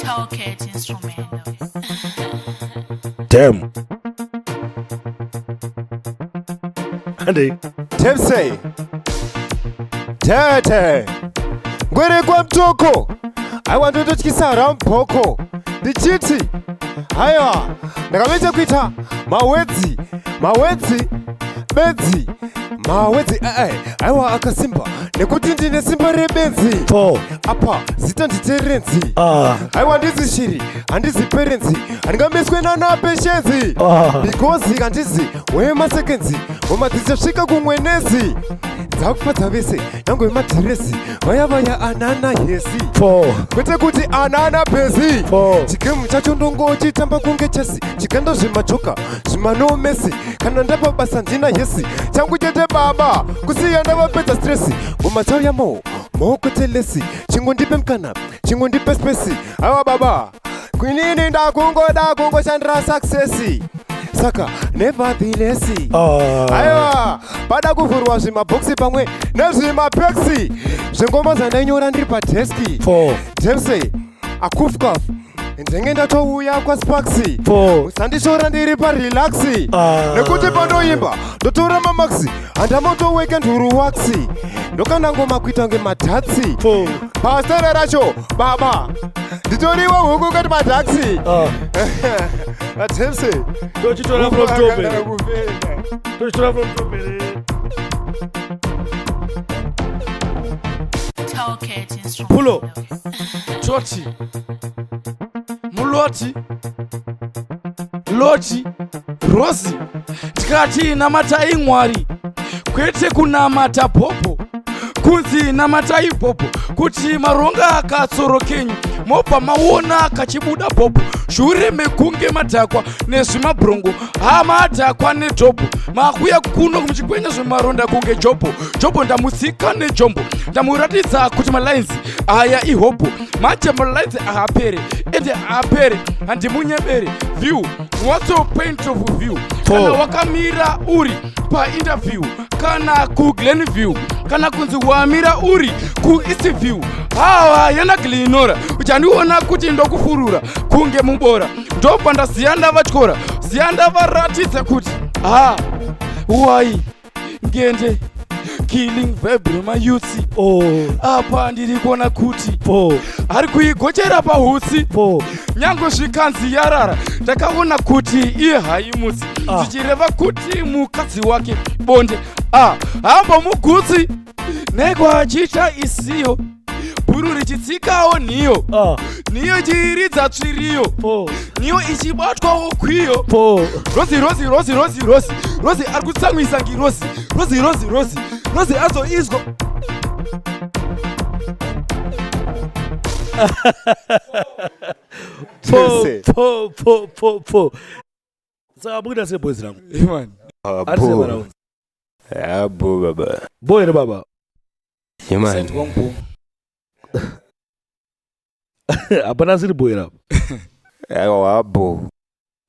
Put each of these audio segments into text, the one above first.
Toolkit Instrumentos. Damn. Andy. Tepsey Tete Gwere kwa mtoko I want to tukisara mpoko Dichiti Haya Nakamete kuita Mawezi Benzi Mawezi Aiwa akasimba Nekuti ndine simba rebenzi Po. Apa zita nditerenzi Aiwa ndizi shiri Andizi perenzi Angameswe na peshenzi Because kandizi Wema sekenzi Wema tizashika kumwenezi Zakufata vese Yangu matiresi Vaya anana yesi Po. Kwete kuti anana pezi Chikemu chacho ndongo chitamba kunge chesi Chikendo zhimachoka Zhimano mesi Kana ndapa basa ndina yesi Changu jete baba Kusiya ndava peta stressi Wema chao ya Mo kutelesi Chingu ndipe mkana Chingu ndipe spesi Awa baba Kwinini da kungo Chandra successi Saka nevertheless Aiwa Pada kufurwa zima boxi pamwe Nezima pexi Zengoma zanainyora ndiri padeski Tepsey Akufkaf Ndengenda touya kwa Sparksy Usandishora ndiri parelaxi Nekuti panoimba Ndotora mamaxi Andamoto weekend uruwaxi Ndokana ngoma kuita nge matatsi Pastere racho Baba Nditoriwa huku kati mataxi Tepsey Tochitora from Topere. Tochitora from Topere. Toolkit Instrumentos. Pulo. Choti. Muloti. Loti. Rosi. Tikati namata imwari. Kwete kunamata popo. Kunzi namata ipopo. Kuti maronga akatsoro kenyu. Mopa maona kachibuda popo. Shure mekunge madhakwa nezvimabrongo. Hamadhakwa nejobo. Makuya kuno kumuchikwenya zvimaronda kunge jobo. Jobo ndamusika nejombo. Ndamuratidza kuti malines aya ihobo. Manje malines ahapere. Ende ahapere. Handimunyebere. View. What's your point of view? Kana wakamira uri pa interview. Kana ku Glenview. Kana kunzi wamira uri ku Eastview. Hawa yana glinora. Uchandiona kuti ndokufurura kunge mubora. Ndopanda ziyanda vachkora. Ziyanda varatidza kuti why ngende killing vibe mayutsi apa ndiri kuona kuti ari kuigochera pahusi nyango zvikanzi yarara ndakaona kuti iye haimutsi zvichireva kuti mukadzi wake bonde hamba mugutsi nekwachiita isiyo bhuru richitsikawo niyo niyo chiiridza tsviriyo niyo ichibatwawo kwiyo rozi ari kutsamwisa ngirozi rozi azoizwa Saka bukuda se boys rangu. man Abo baba Boy re baba. Yeman Apana siri boy rap. Abo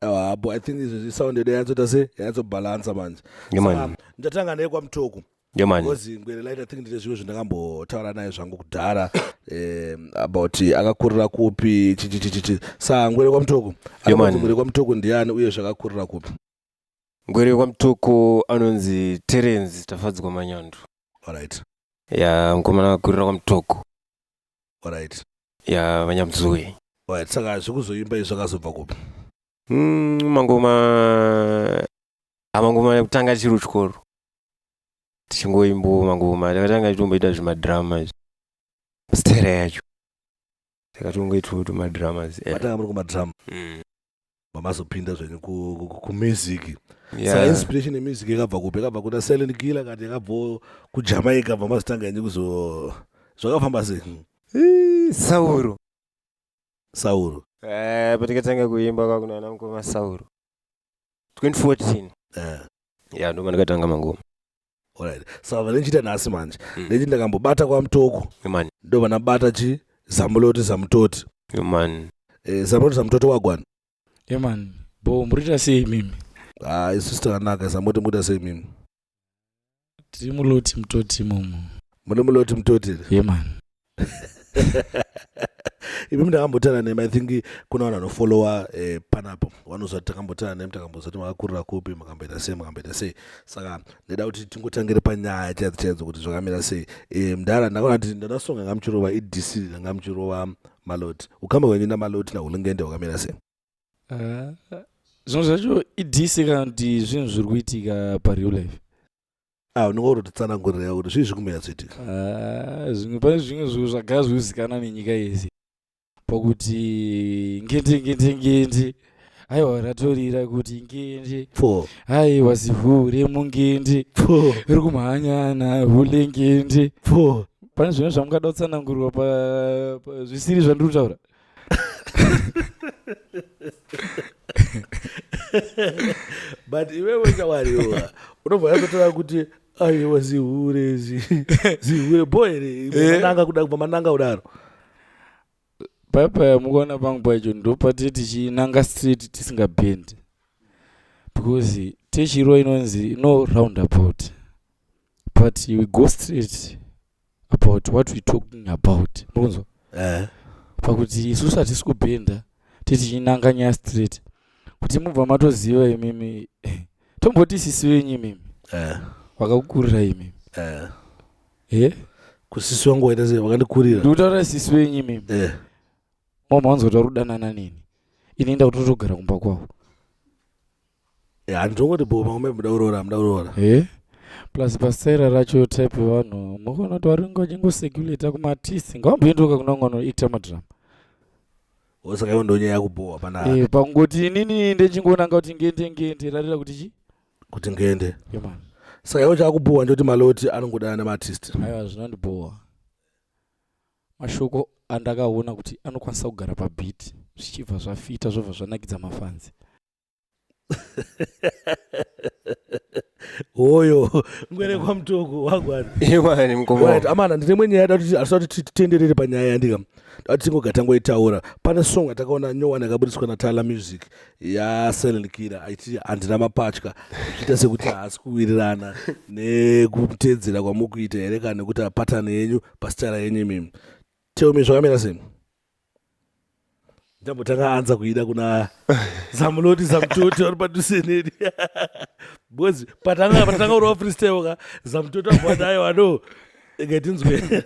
Abo I think this sounded yanzo say yanzo balance manje. Yeman Ndatanga naye kwa mtoko. Yeman Because ngwele light I think ndine zviro zvindakambotaura naye zvangu kudhara about akakurira kupi chichichichi. Saka ngwele kwa mtoko. Ngwele kwa mtoko ndiani uye zvakakurira kupi. Ngwere kwa mtoko anonzi Terence Tafadzwa Manyandu. Alright. Ya mkomana akakurira kwa mtoko. Alright. Ya Vanyamzui. Alright, saka zvikuzoimba izvo zvakazobva kupi. Mangoma kutanga chiro chikoro. Tichingoimbo mangoma takatanga titomboita zvimadrama stera yacho. Takatongoita madramas. Matanga muri kumadrama. Mamazopinda zvenyu kumusiki. Saka inspiration yemusic yakabva kupi? Yakabva kuna Silent Killer kana yakabva kuJamaica vamazotanga yenyu zvakafamba sei? Sauro. Patakatanga kuimba kwakuna namukoma Sauro 2014. Ya ndo ndakatanga mangoma. Alright. Saka vanenchita nhasi manje. Nechi ndakambobata kwa mtoko. Man. Ndo vanabata Zamuloti Zamutoti. Man. Zamuloti Zamutoti wagwana. man bo murita sei mimi isusu takanaka Zamuloti muda sei mimi tiri muloti mutoti imomo mune muloti mutoti man Imi ndakambotana nemi I think kuna vanhu vanofollowa panapo vanozvati takambotana nemi takambozati makakurira kupi makamboita sei saka ndida kuti tingotangire panyaya chaidzo kuti zvakamira sei. Mudhara ndakaona kuti ndandasonga ngamuchirova idc ngamuchirova maloti ukamba kwenyu namaloti nahulungende hwakamira sei. Zvinhu zvacho idc kana kuti zvinhu zviri kuitika pareal life unonga kutotsanangurira kuti zvii zvikumira zviitika. Pane zvimwe zvinhu zvagara zvizikanwa nenyika yese pakuti ngende aiwa ratorira kuti ngende aiwa zivu remungende iri kumhanyana hule ngende. Pane zvimwe zvamungada kutsanangurirwa zvisiri zvandiri kutaura. But iwewe chawariwa unobva yatotora kuti aiwa zihure zihure boere mananga kuda kubva mananga kudaro. Paya mukuona pangu pacho ndopati tichinanga street tisingabend because techiro inonzi no roundabout but we go straight about what we talking about. Mukunzwa pakuti isusu hatisi kubhenda tichinanga nya street kuti mubva matoziva imimi tomboti sisi wenyu imimi wakakukurira imimi kusisi wangu waita sei wakandikurira ndikutaura sisi wenyu imimi mamawanzota rudanana nini inoenda kutotogara kumba kwavo handitongoti bo pamwe mudaurora plus pasaira racho type vanhu mukuona kuti varinga vachingosegulata kumatisi ngavamboendoka kuna mwana ita madrama saka iwo ndonyaya yakubohwa panaa pangoti inini ndechingonanga kuti ngende ratira kuti ngende saka iwo chakubohwa ndoti maloti anongodana nemaartist. Aiwa zvinondibohwa mashoko andakaona kuti anokwanisa kugara pabhiti zvichibva zvafita zvobva zvanakidza mafanzi. Hoyo ngwere kwa mtoko wagwana imani mkomo amana ndine mwenye yada kuti asati titenderere panyaya yandika ati tingogata ngoitaura pane song atakaona nyowani akaburiswa na Tala Music ya Silent Killer aiti andina mapatya kuita sekuti haasi kuwirirana nekutedzera kwamukuita here kana nekuti apatane yenyu pasitara yenyu mimi tell me zvakamira sei. Ndambotanga anza kuida kuna zamuloti zamutoti vari padhuze neni bozi patanga uri wafreestyle ka zamutoti wabvada ayo wano ngatinzwe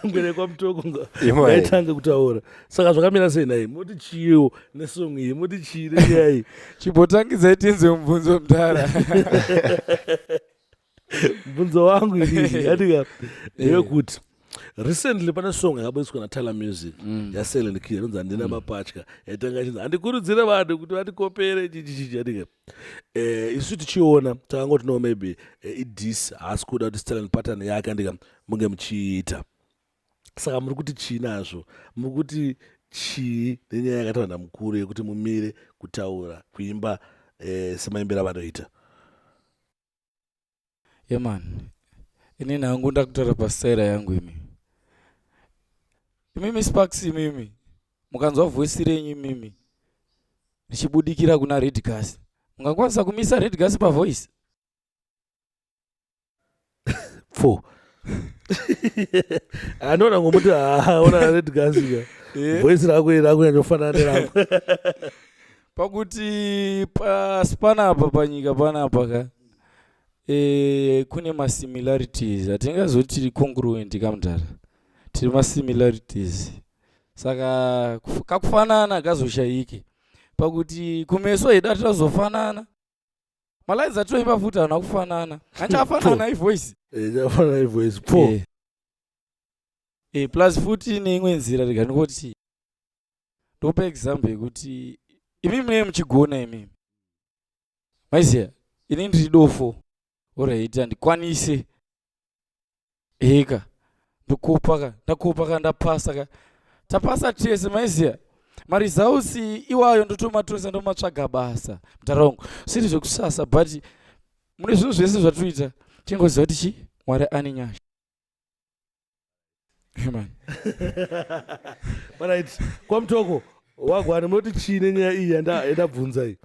ngwere kwa mutoko ngaitanga kutaura saka zvakamira sei nai moti chiyo nesong iyi moti chii nenyaya chibotangidza itinze mubvunzo mudhara mubvunzo wangu inini yandika ndeyekuti recently pane song yakaburiswa na Tala Music ya Silent Killer inonzi handina mapatya yaitanga chinzi handikurudzire vanhu kuti vatikopere chichichi yandika isu tichiona takangoti no maybe idis haasi kuda kuti style pattern yake andika munge muchiita saka muri kuti chii nazvo muri kuti chii nenyaya yakatawanda mukuru yekuti mumire kutaura kuimba semaimbira vanoita. Man inini hangu ndakutaura pasaira yangu imimi Sparks imimi mukanzwa voice renyu imimi ndichibudikira kuna Red Gas mungakwanisa kumisa Red Gas pavoice 4 anoona ngomuti ona Red Gas voice rako rakunyanyofanana nerangu pakuti panapa panyika panapa ka kune masimilarities hatingazoti congruent kamudhara tiri masimilarities saka kakufanana kazoshaike pakuti kumeso heda tirazofanana malines atoimba futi hana kufanana hanchafanana ivoice chafanana ivoice 4 plus futi neimwe nzira reganokoti ndopa example yekuti imi mune muchigona imimi maiziya ini ndiri dofo oraita ndikwanise eka ndakopa ndapasa ka tapasa tese maiziya maresults iwayo ndotomatoresa ndomatsvaga basa mutaraungu siri zvekusasa but mune zvinhu zvese zvatoita tingoziva kuti chi Mwari ane nyasha right kwa mtoko wagwana munoti chii nenyaya iyi yandabvunza iyi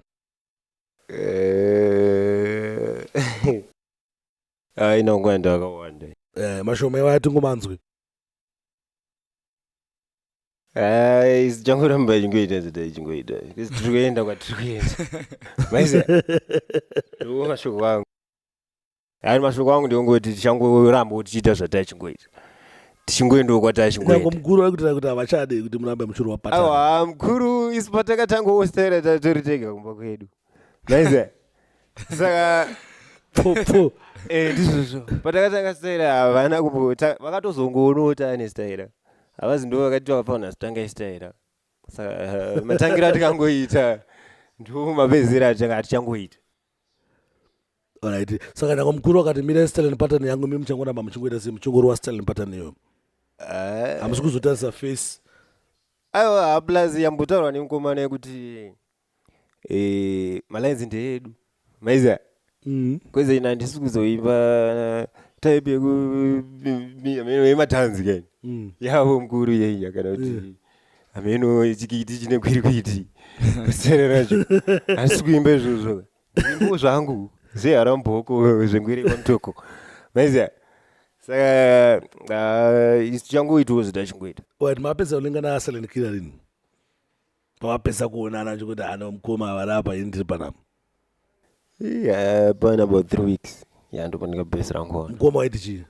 inongwanda akawanda mashoma iwaya tingomanzwi Isichangoramba chingoita zita chingoita. Tikuenda kwatikuenda. Maize. Ndo mashoko wangu. Yaani mashoko wangu ndongoti tichangoramba tichiita zvata chingoita. Tichingoenda kwata chingoita. Nango mukuru akuti avachade kuti murambe muchiri wapatana. Awa mukuru isipatakatanga ostera tatoritenga kumba kwedu. Maize. Saka po ndizvozvo patakatanga staira havana kupota vakatozongoonota nestaira havazi ndo vakati vakafauna zitanga istaira saka matangira tikangoita ndo mapedzero atanga tichangoita. Alright, saka nango mukuru akati mira Sterling pattern yangu mimi muchangoramba muchingoita semuchingoro waSterling pattern iyo hamusi kuzotarisa face. Aiwa plus yambotaurwa nemukomana yekuti malines ndeedu maiza kweze ina ndisi kuzoimba type yematanzi kani yavo mukuru yeyi akada kuti ameno chikiti chine kwirikwiti kuserera nacho asi kuimba izvozvo nyimbo zvangu zeharamboko zvengwere kwamutoko maiziya saka isu changoitawo zita chingoita. Wait, mapedza kulingana aSterling Killer lini pamapedza kuonana chikuti ana mukoma avarapa ini ndiri panapa? Been about 3 weeks. Ndopandikapedzera ngona. Mukoma waiti chii?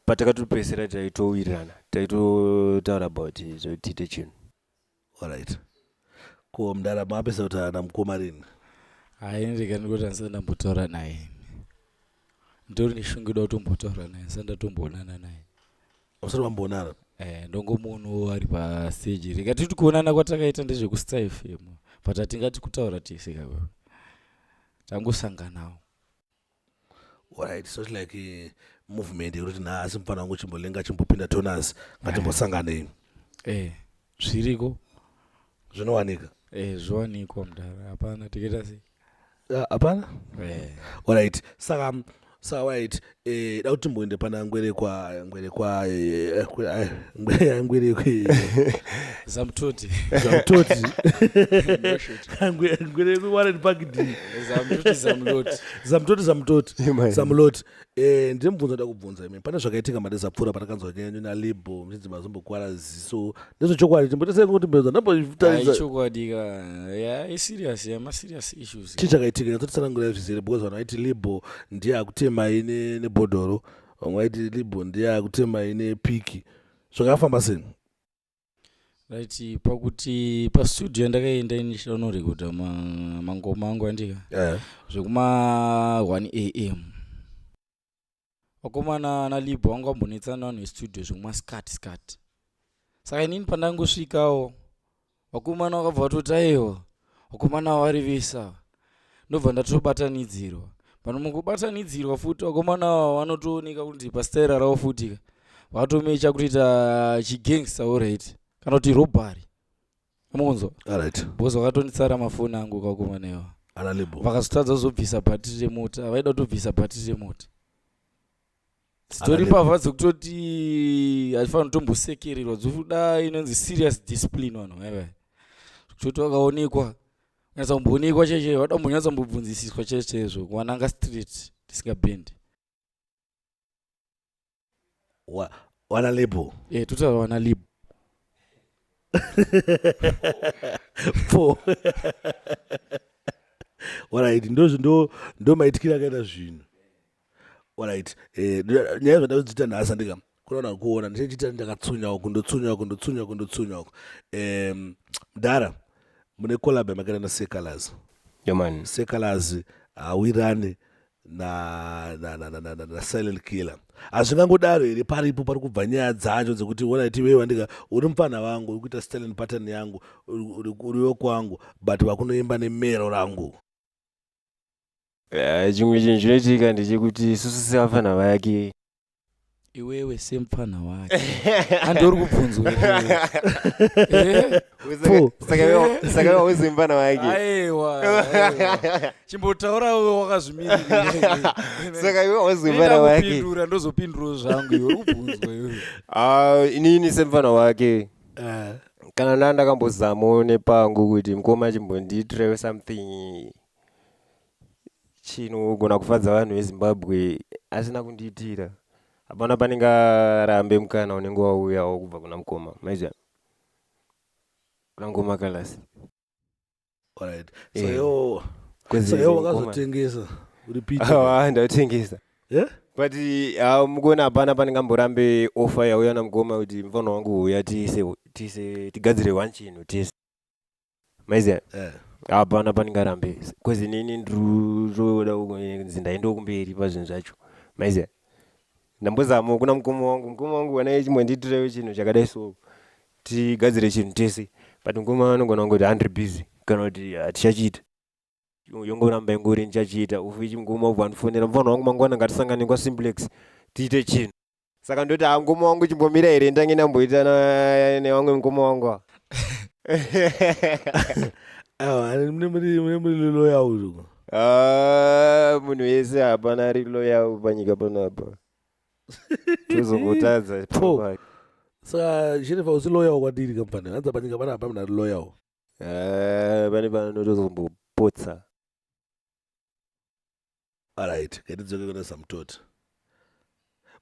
Patakatopedzera taitowirirana taitotaura about zvotiite chinhu. Alright. Ko Mudara mapedza kuti ana mukoma lini? Ndikandikuti handisati ndambotaura naye. Ndori neshungudo kutombotaura naye, handisati ndatomboonana naye. Musati mamboonana? Ndongomunhu ari pastage. Rikatiti kuonana kwatakaita ndezvekustar FM. But hatingati kutaura tese kako. Tangosanganawo. Alright, so it's like movement yekuti nhasi mufana wangu chimbolenga chimbopinda toners ngatimbosangane. Zviriko. Zvinowanika. Zvowanikwa Mudara. Hapana tikaita sei? Hapana? Alright, saka wait, da kuti timboende pana ngwere kwa Zamtoti. Ngwere kwa Warren Buffett. Zamtoti. Ndimubvunza ndakubvunza imi. Pane zvakaitika mari zapfuura patakanzwa nyenyu naLibo mchidzi mazombokwara ziso. Ndizvo chokwadi chimbotese kuti mbeza ndambotaridza. Chokwadi ka serious serious issues. Chichakaitika ndatotsanangura zvizere because vanaiti Libo ndiye akutema ine nebhodhoro. Vamwe vaiti Libo ndiye akutema ine piki. Zvakafamba sei? Right, pakuti pastudio ndakaenda inishanorekoda mangoma angu andika. Zvekuma 1 AM. Wakomana naLibo wangu ambonetsana nestudio zvekuma skat. Saka inini pandangosvikawo wakomana wakabva vatoti aiwa wakomana warivesa. Ndobva ndatobatanidzirwa. Pano mukubatanidzirwa futi wakomana vanotooneka kuti pastaira ravo futi vatomecha kuita chigangster alright. Kana kuti robbery. Amunzo. Alright. Bozo vakatonditsara mafoni angu kwakomana iwa. Ana Libo. Vakazotadza kuzobvisa bhatiri remota. Vaida kutobvisa bhatiri remota. Story pavadza kutoti haifanira kutombosekererwa dzofuda inonzi serious discipline vanhu aiva. Kuti wakaonekwa nyatsa kumboonekwa cheche wada kumbonyatsa kumbobvunzisiswa chechezvo kuwananga street tisingabendi. Wana Libo. Totaura wana Libo. Alright, ndo maitikira kaita zvinhu. Alright, nyaya zvadakudzita nhasi ndika kunoona kuona ndichita ndakatsunyawo kundotsunyawo. Mudara mune collab yamakaita naSecolors. Man. Secolors awirane na Silent Killer. Hazvingangodaro here paripo pari kubva nyaya dzacho dzekuti alright iwewe ndika uri mufana wangu uri kuita Sterling pattern yangu uriwo kwangu but wakunoimba nemero rangu. Chimwe chinhu chinoitika ndechekuti isusu sevafana vake iwewe semufana wake andori kubvunzwa saka iwe hauzi mufana wake. Aiwa chimbotaura wewe wakazvimirira saka iwe hauzi mufana wake. Ndopindura ndozopindurawo zvangu iwe kubvunzwa iwe. Inini semufana wake kana ndakambozamawo nepangu kuti mukoma chimbondiitirawo something chinogona kufadza vanhu veZimbabwe asina kundiitira. Hapana paningarambe mukana unenge wauya kubva kuna mukoma. Maiziva? Kuna ngoma kalasi. Alright. So yo wakazotengesa. Repeat. Ndatengesa. Yeah? But mugona hapana paningamborambe offer yauya namukoma kuti mfano wangu uya tise tigadzire one chinhu tise. Maiziva? Hapana paningarambe. Kwezi nini ndroda ndaenda kumberi pazvinhu zvacho. Maiziva? Ndambozama kuna mukoma wangu wana chimwe nditirewo chinhu chakadai so tigadzire chinhu tese. But mukoma anogona kungoti handiri busy kana kuti hatichachiita. Yongoramba ingori ndichachiita ufichi mukoma ubva andifonera mufana wangu mangwana ngatisangane kwaSimplex tiite chinhu. Saka ndoti mukoma wangu chimbomira here ndange ndamboita nevamwe mukoma wangu. Mune loya uyu. Munhu wese hapana ari loya panyika panapa. Tozongotadza. Saka Jennifer usi loya wakadiri kampani. Hanza panyika panapa muna loya. Pane panotozombopotsa. Alright, getidzoke kuna Samtoti.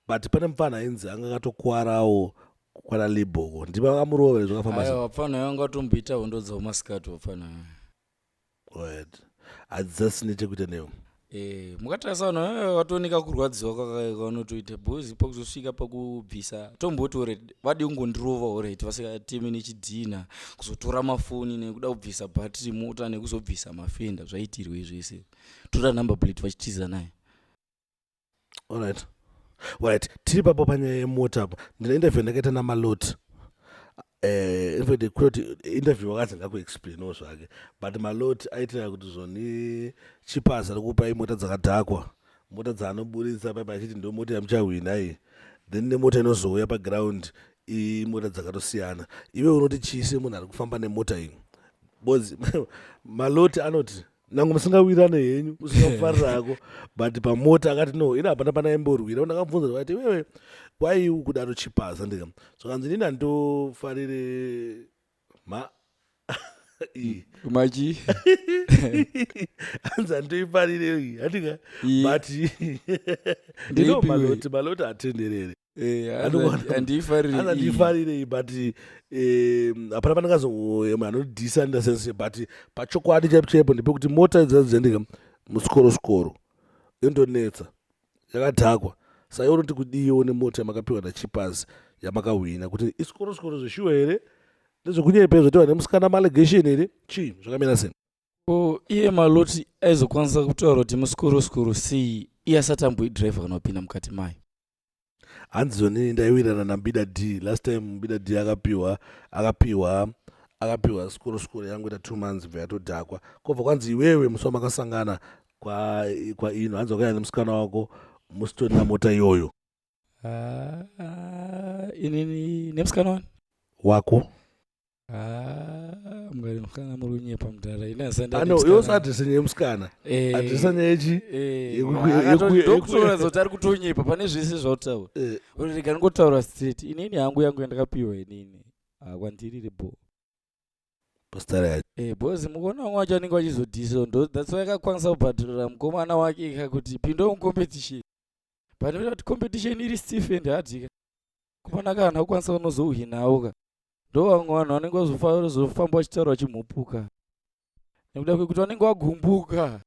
But pane mufana ainzi anga akatokuwarawo kwana Liboko. Ndima akamurovera zvakafamba sei? Wapana yanga atomboita hondo dzaumasikati wapana. Right. Adzasine chekuita newo. Mukatarisa vanhu vatooneka kurwadziwa kwakanotoita bhozi pakuzosvika pakubvisa tomboti already vadi kungondirova already vasikatemi nechidhina kuzotora mafoni nekuda kubvisa bhatiri mota nekuzobvisa mafenda zvaitirwe zvese tora number plate vachitiza naye. Alright, tiri papo panyaya yemota apo. Ndine interview ndakaita naMaloti. In fact kuti interview wakazi ngakuexplainawo zvake, but Maloti aitira kuti zvoni chipasa rikupai mota dzakadhakwa, mota dzaanoburitsa paipa achiti ndo mota yamuchahwina iyi, then nemota inozouya paground imota dzakatosiyana. Iwe unoti chise munhu ari kufamba nemota iyi bozi. Maloti anoti nangu musingawirane henyu usingafarira hako, but pamota akati no ina hapana pana imborwira. Ndakamubvunza kuti wewe why kudaro chipasa ndika so kanzi nini andofarire maji anzi andoifarire andika but ndino Maloti atenderere andifarire but hapana panakazomwe anodhisa nda sense, but pachokwadi chaipo ndepekuti mota dzazendika musikoro indonetsa yakadhakwa. Saka unoti kudiwo nemota yamakapiwa naChipazi yamakahwina kuti isikoro zveshuwa here ndezvekunyepa zvotiwa nemusikana malegation here chii zvakamira sei? Iye Maloti aizokwanisa kutaura kuti musikoro sei iye asati amboidhiraivha kana kupinda mukati mayo. Hanzi zoni ndaiwirana naMbida D last time. Mbida D akapiwa sikoro yangu ita 2 months bva yatodhakwa kobva kwanzi iwewe musi wamakasangana kwa ino hanzi wakaenda nemusikana wako musitori na mota iyoyo. Inini nemusikana wani wako mungari musikana muri kunyepa mudhara yose adresi yemusikana adresa nyechi ndokutoratidza kuti ari kutonyepa pane zvese zvautaura rega ndingotaura straight. Inini hangu yangu yandakapiwa inini kwandirire bo postara yacho bozi mukuona wamwe wacho anenge wachizodhisa ndo that's why akakwanisa kubhadhirira mukomana wake kuti pindo mucompetition, pane kuti competition iri Stephen hadika kupana kana ukwanisa unozouhinawo ndo vamwe vanhu vanenge vazofamba vachitaura vachimhupuka nekuda kwekuti vanenge vagumbuka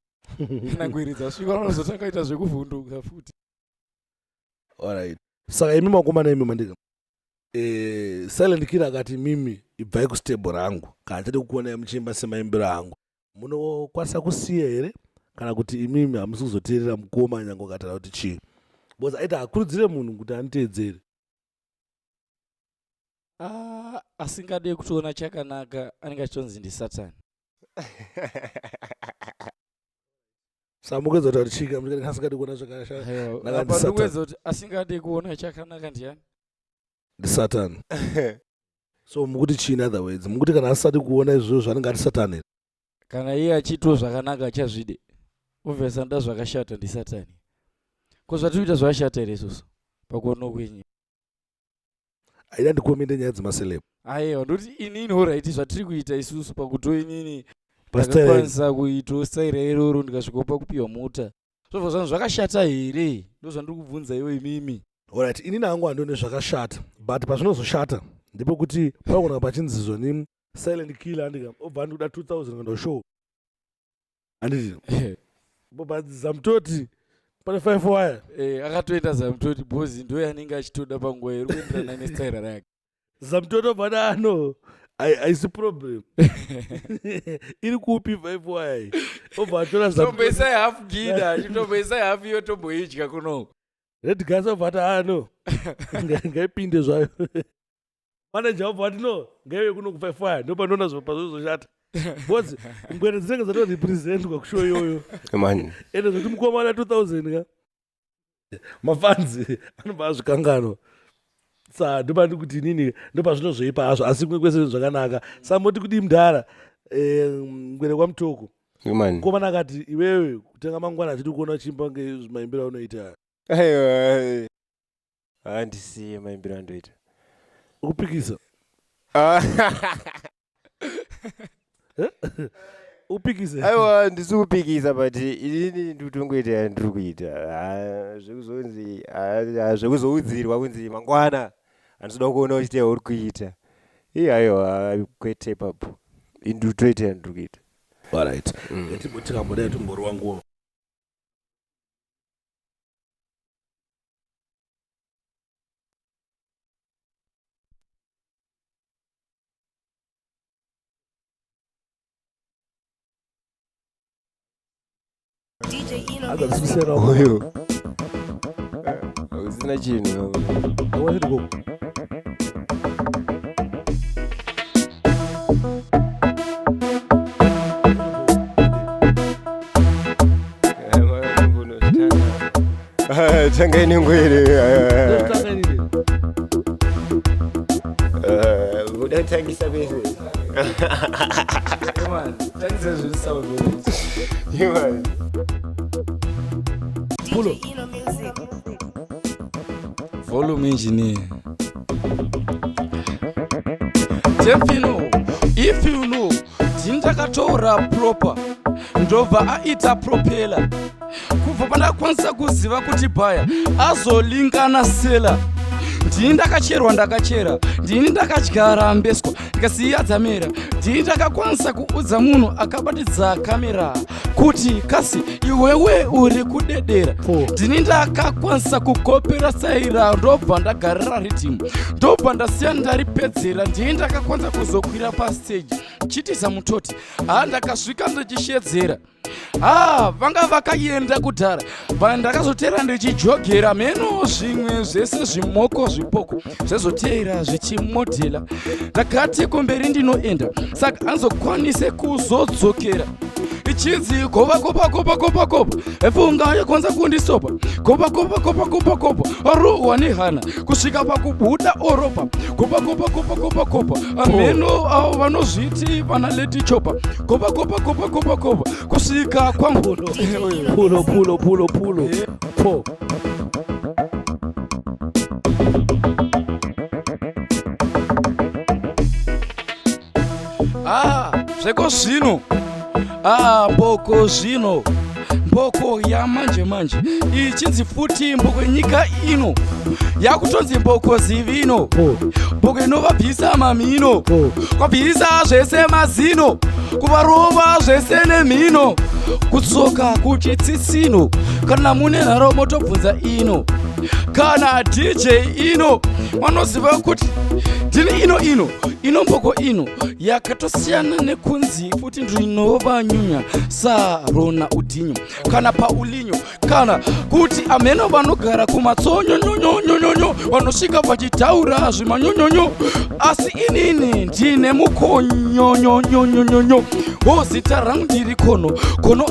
kana ngwiri dzasvika vanozotanga kuita zvekuvhunduka futi. Alright, saka imi makomana imi mandika Silent Killer akati mimi ibvai kustable rangu kana tade kukuonai muchiimba semaimbiro angu munokwanisa kusiya here kana kuti imimi hamusi kuzoteerera mukoma nyange ukataura kuti chii? Because aita akurudzire munhu kuti aniteedzere. Asingade kutoona chakanaka anenge achitonzi ndiSatani. Samukeza kuti chika asingade kuona chakanaka ndikawedza kuti asingade kuona chakanaka ndiani? ndiSatani. So mukuti chii in other words? Mukuti kana asati kuona izvozvo zvanenge ati Satani, kana iye achiitwa zvakanaka achazvide obviously nda zvakashata ndiSatani. Ko zvatinoita zvakashata here isusu pakuona kwenyu? aida ndikomende nyaya dzemaselebhu. Aiwa ndoti inini alright zvatiri kuita isusu pakuto inini ndakakwanisa kuita staira iroro ndikasvikopa kupiwa mota zvobva zvangu zvakashata here? Ndo zvandiri kubvunza iwe imimi. Alright, inini hangu handone zvakashata, but pazvinozoshata ndepekuti pagona pachinzizo ni silent killer andika obva ndikuda 2000 kando show. Anditi. But zamtoti pane 5 wire. Akatoita zamtoti bozi ndo yanenge achitoda panguva iri kuenderana nestaira rake. Zamtoti obva ano haisi problem. Iri kupi 5 wire. Obva atora zamtoti. Tomboisai half gida, tomboisai half iyo tomboidya kuno. Red gas obva ano. Ngaipinde zvayo. Manager obva no, ngaive kuno ku 5 wire. Ndopa ndona zvopazoshata. Bozi ngwere dzinenge zato represent kwa kushow yoyo man ende zvoti mukomana 2000 ka mafanzi anoba zvikangano sa ndoba ndikuti nini ndoba zvinozoipa hazvo asi kumwe kwese zvakanaka samoti kudi mndara ngwere kwamutoko man mukomana akati iwewe kutenga mangwana achidi kuona chimba ngezvimaimbira unoita aiwa handisiye maimbira andoita kupikisa upikise aiwa ndisi kupikisa but inini nditongoita ndiri kuita zvekuzonzi zvekuzoudzirwa kunzi mangwana handizoda kuona uchita uri kuita aiwa kwete ipapo inditoita ndiri kuita alright tikambodai tomboriwa nguo DJ Eno aga Music. zvisera oyo usina chinhu awazidi go tanga inengwere udatangisa bese Pulo. DJ Eno Music. Volume engineer. Tefino, if you know, ndintakatoura proper, ndobva aita propeller. Kubva pandakwanisa kuziva kuti bhaya azolingana sela. Ndini ndakacherwa ndakachera, ndini ndakadyara mbeswa ndikasiya dzamera, ndini ndakakwanisa kuudza munhu akabatidza kamera kuti kasi iwewe uri kudedera, ndini ndakakwanisa kukopera saira ndobva ndagarira rithimu, ndobva ndasiya ndaripedzera, ndini ndakakwanisa kuzokwira pastage chitiza mutoti ndakasvika ndichishedzera vanga vakaenda kudhara vandakazotera ndichijogera meno zvimwe zvese zvimoko zvipoko zvezotera zvichimodhela ndakati kumberi ndinoenda saka anzokwanise kuzodzokera ichinzi kopa efunga yakwanza kundisopa kopa arohwa nehana kusvika pakubuda oropa kopa ameno avo vanozviti vana leti chopa kopa kusvika kwangu pulo po zveko zvino mboko zvino mboko yamanje ichinzi futi mboko yenyika ino yakutonzi mboko zivino mboko inovabvisa mamino kwabvisa zvese mazino kuvarova zvese nemhino kutsoka kuchitsitsino kana mune nharo motobvunza ino kana DJ ino vanoziva kuti ndini ino mboko ino yakatosiyana nekunzi futi ndinova nyunya sarona udhinyo kana paulinyo kana kuti ameno vanogara kumatsonyonyonyonyonyo vanosvika vachitaura zvimanyonyonyo asi inini ndine mukonyonyonyonyonyo zita rangu ndiri kono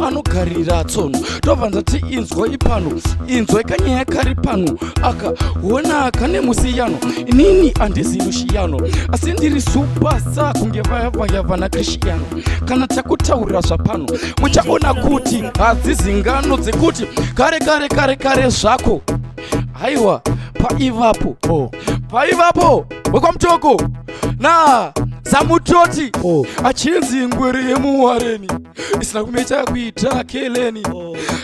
anogarira tsono tobva ndati inzwa ipano inzwa ikanyaya kari pano akaona kane musiyano inini handizivi shiyano asi ndiri supasa kunge vaya vana krishiyano kana takutaurira zvapano muchaona kuti hadzizi ngano dzekuti kare zvako haiwa paivapo wekwamutoko Samutoti Oh. achinzi ngwere yemuwareni isina kumecha kuita keleni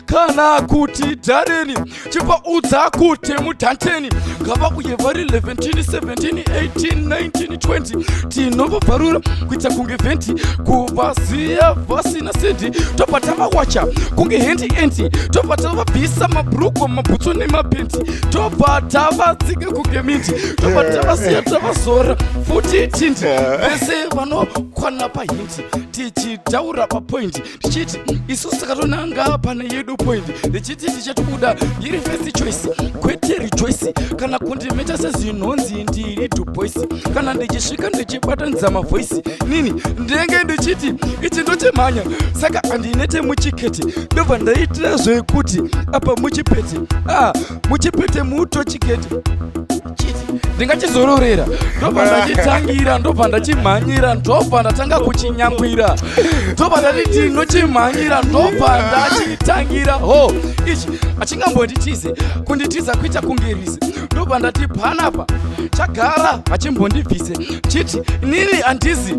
kana kuti dhareni chipa udza kuti mudhanteni ngava kuyeva ri 11 17 18 19 20 tinobvarura kuita kunge vhenti kuvaziya vasina sendi tobva tavawacha kunge hendi endi tobva tavabvisa mabhuruko mabhutsu nemapenti tobva tavadzike kunge mindi tobva tavasiya tavazora futi tindi vese vanokwana pahindi tichitaura papoindi tichiti isusu takatonanga pane yedu poindi tichiti tichatobuda iri first choice kwete rejoice kana kundimecha sezinhonzi ndiri duboisi kana ndichisvika ndichibatanidza mavhoisi nini ndenge ndichiti ichi ndochemhanya saka handinete muchiketi ndobva ndaitira zvekuti apa muchipete muchipete mutochiketi ndingachizororera ndobva ndachitangira ndobva ndachimhanyira ndobva ndatanga kuchinyambwira ndobva ndati ndinochimhanyira ndobva ndachitangira ho ichi achingambonditize kunditiza kuita kungerisi ndobva ndati panapa chagara hachimbondibvise chiti nini handizi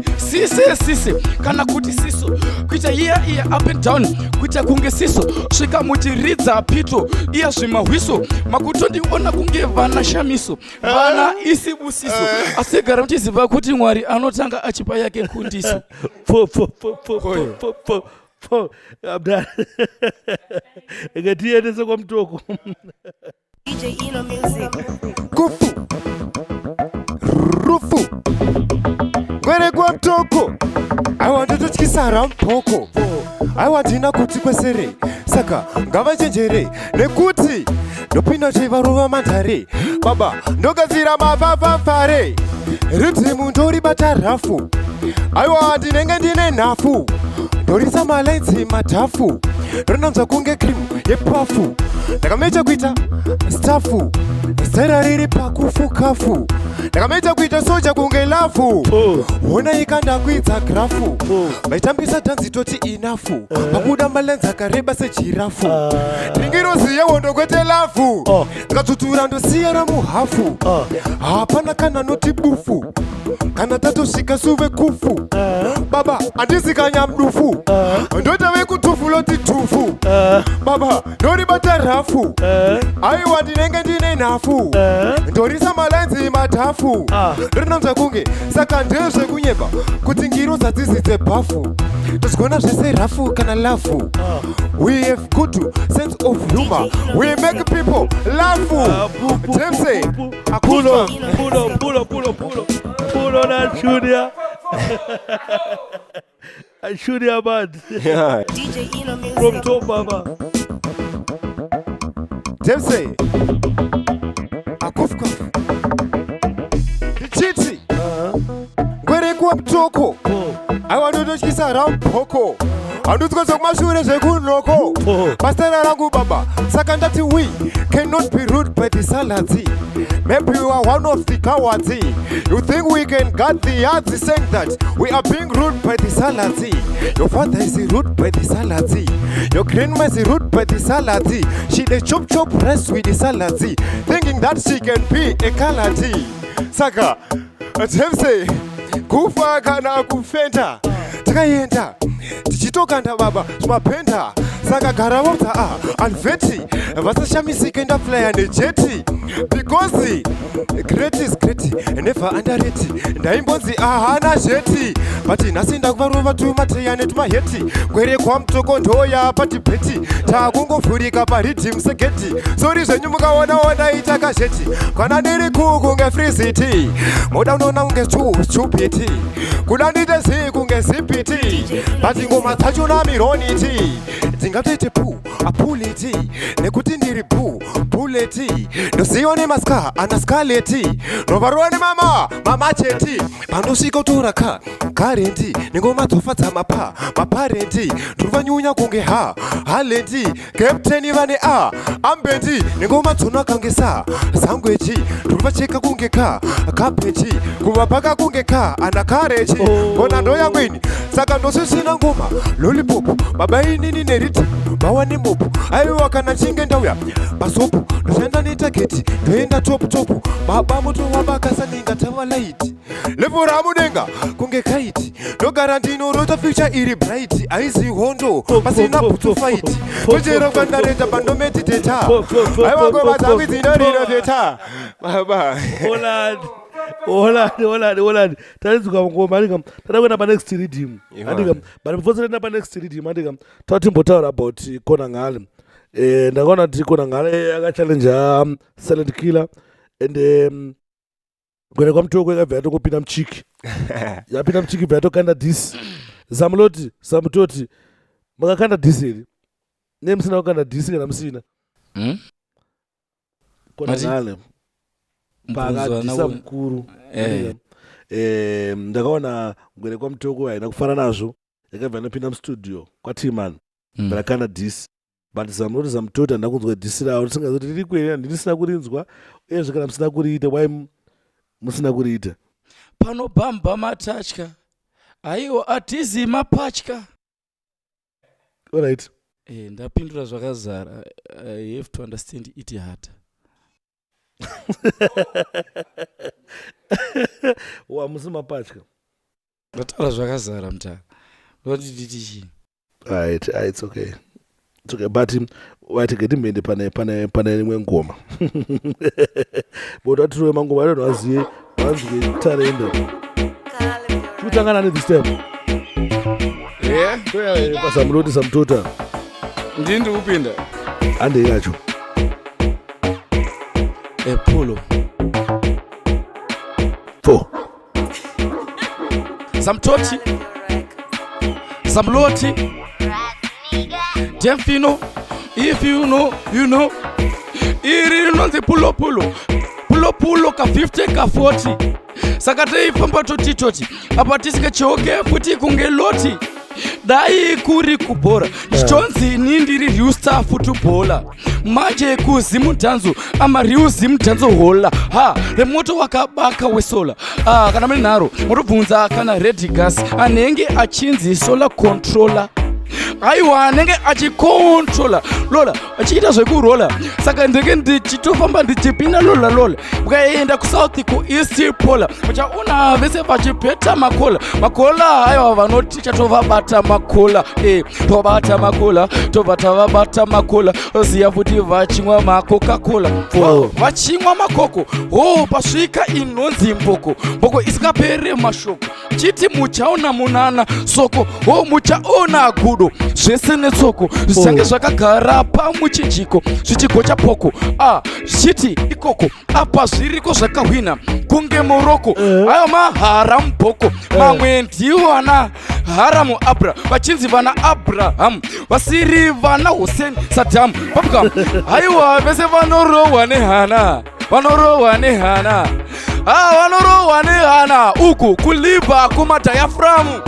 sise kana kuti siso kuita iya up and down kuita kunge siso svika muchiridza pito iya zvimahwiso makutondiona kunge vana shamiso vana isibusiso asi gara muchiziva kuti Mwari anotanga achipa yake nkundiso ngatiendese kwa mtoko DJ Eno Music. kufu rufu ngwere kwa mtoko aiwa ndototyisara mpoko aiwa ndina kuti kwesere saka ngavachenjere nekuti ndopinda chivarova mandare baba ndogadzira mavavavhare ridhimu ndoribata rafu aiwa ndinenge ndine nhafu ndorisa malenzi madhafu ndonanzwa kunge krimu yepafu ndakamecha kuita stafu zera riri pakufukafu ndakamecha kuita soja kunge lafu ona ikandakwidza grafu vaitambisa dhanzi toti inafu pabuda malenzi akareba sejirafu ndingiroziyewo ndokwete lafu ndikatutura ndosiya ramuhafu hapana kana noti bufu kana tatosvika suve kufu baba handizikanya mdufu ndotave kutufu loti tufu baba ndoribata rafu aiwa ndinenge ndine nhafu ndorisa malenzi madhafu ndinonzwa kunge saka ndezvekunyeba kuti ngiro dzadzizidze bhafu tozigona zvese rafu kana lafu we have good sense of humor we make people laugh temse pulo na Junior Junior man DJ Eno Music. from top mama temse akufukaf ndichiti ngwere kuwa mtoko aiwa ndototyisa rampoko handutikoza kumashure zvekunoko pasitera rangu baba saka ndati we cannot be ruled by the salads. Maybe you are one of the cowards. You think we can guard the yards saying that we are being ruled by the salads. Your father is ruled by the salads. Your grandma is ruled by the salads. She dey chop rice with the salads, thinking that she can be a kaladi. Saka temse kufa kana kufenda takayenda tichitokanda baba zvimapenda saka garavota alveti vasashamisika ndafulaya nejeti because great is great never underrate ndaimbonzi ahana zveti but nhasi ndakuvarova tumateyane tumaheti kwere kwa mtoko ndoya patibheti takungovhurika paridhim segeti sori zvenyu mukaonaona itakazheti kana ndiri kukunge friziti moda unoona kunge chubiti kuda ndite zi kunge zipiti but ngoma dzachona mironiti dzingatoite apuliti nekuti ndiri buleti ndoziva nemaska anaskaleti novarova nemama cheti panosvika utora karenti nengoma dzofadza maparenti ndoruvanyunya kunge halenti capteni vane ambeti nengoma dzonakange zangwechi ndoruvacheka kunge kapechi kumapaka kunge anakarechi kona ndoyamwini saka ndosisina ngoma lollipop baba inini neriti mawane mopo aiwa kana chinge ndauya pasopo ndoshanda netageti ndoenda topu baba moto wabakasaninga tava laiti levo ramudenga kunge kaiti ndogara ndinorota future iri bright aizi hondo pasina butsu fight kojero kwandareta pandomediteta aiwa ngoma dzangu dzinorinoteta baba Holland. Tarizuka ngoma andika tatakwenda pa next redeem. Andika but before tenda pa next redeem andika tatimbotaura about Kona Ngale. Ndakaona kuti Kona Ngale akachallenge Silent Killer and kwenda kwamtoko yakabva yatokupinda muchiki. Yapinda muchiki bva yatokanda disi. Zamuloti samutoti makakanda disi iri. Nemusina kukanda disi kana musina. Kona Ngale. Pakadisa mukuru ndakaona ngwere kwamutoko haina kufana nazvo yakabva inopinda mustudio kwaTman ndakana dhisi but zamuroti zamutoti handina kunzwa dhisi ravo tisingazoti riri kweri ndisina kurinzwa uyezve kana musina kuriita wai musina kuriita panobhamba matatya aiwo atizi mapatya alright ndapindura zvakazara I have to understand it hard wamusi mapatya ndataura zvakazara mutaka nodiditi chii right it's okay but watigeti mhende pane imwe ngoma but watirove mangoma acho vazive vanzwe tarenda kutangana ne this time pasamuloti samutota ndindi kupinda handei yacho Polo. 4. Samtoti. Samloti. Demfino. If you know, you know. Iri nonzi pulo. Pulo ka 50 ka 40. Sakate ifamba toti. Apatisika choke futi kunge loti. Dai kuri kubora Chichonzi nindiri riusta futubhola Maje kuzimu tanzu Ama riuzimu tanzu hola Remoto wakabaka wesola Kana mani naro Motobvunza kana red gas Anenge achinzi solar controller aiwa anenge achikontrola lola achiita zvekurola saka ndenge ndichitofamba ndichipinda lola ukaenda kusouth kueast pola uchaona vese vachipeta makola aiwa vanoti chatovabata makola tovabata makola tobva tavabata makola oziya futi vachimwa macoca-cola vachimwa makoko pasvika inonzi mboko isingapere mashoko chiti muchaona munana soko muchaona gudo zvese netsoko zvichange zvakagara pamuchinjiko zvichigocha poko zvichiti ikoko apa zviriko zvakahwina kunge moroko ayo mahara mubhoko mamwe ndiwo ana haramu abra vachinzi vana abrahamu vasiri vana hussein sadhamu papukam aiwa vese vanorohwa nehana vanorohwa nehana uku kulibha kumadhayaframu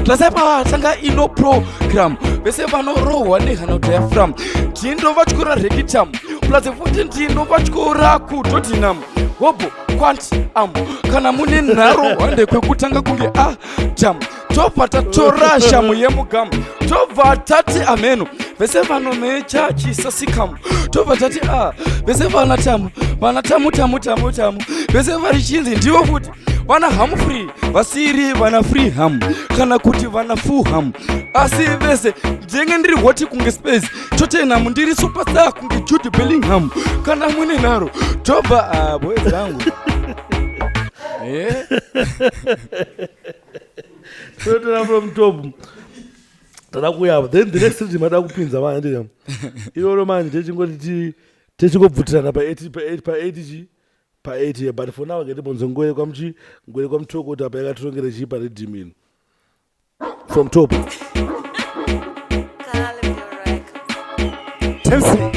tasaipa tanga ino program vese vanorohwa nehana kudhayaframu ndinovatyora rekitamu plus futi ndinovatyora kutotinamu hobo kwanti kana mune nharo hwande kwekutanga kunge tamu tobva tatora shamu yemugamu tobva tati ameno vese vanomecha chisasikamu tobva tati vese vana tamu vese vari chinzi ndivo futi vana hamu free vasiri vana free hamu kana kuti vana full hamu asi vese ndenge ndiri hoti kunge space Tottenham ndiri superstar kunge Jude Bellingham kana mune nharo tobva boy zangu Tottenham from top tada kuyava then the next team ada kupinza vana ndika iroro manje techingobvutirana pa 8 but for now ngeti bonzo ngwele kwamutoko kuti apa yakatirongere chipa redimini from top Chelsea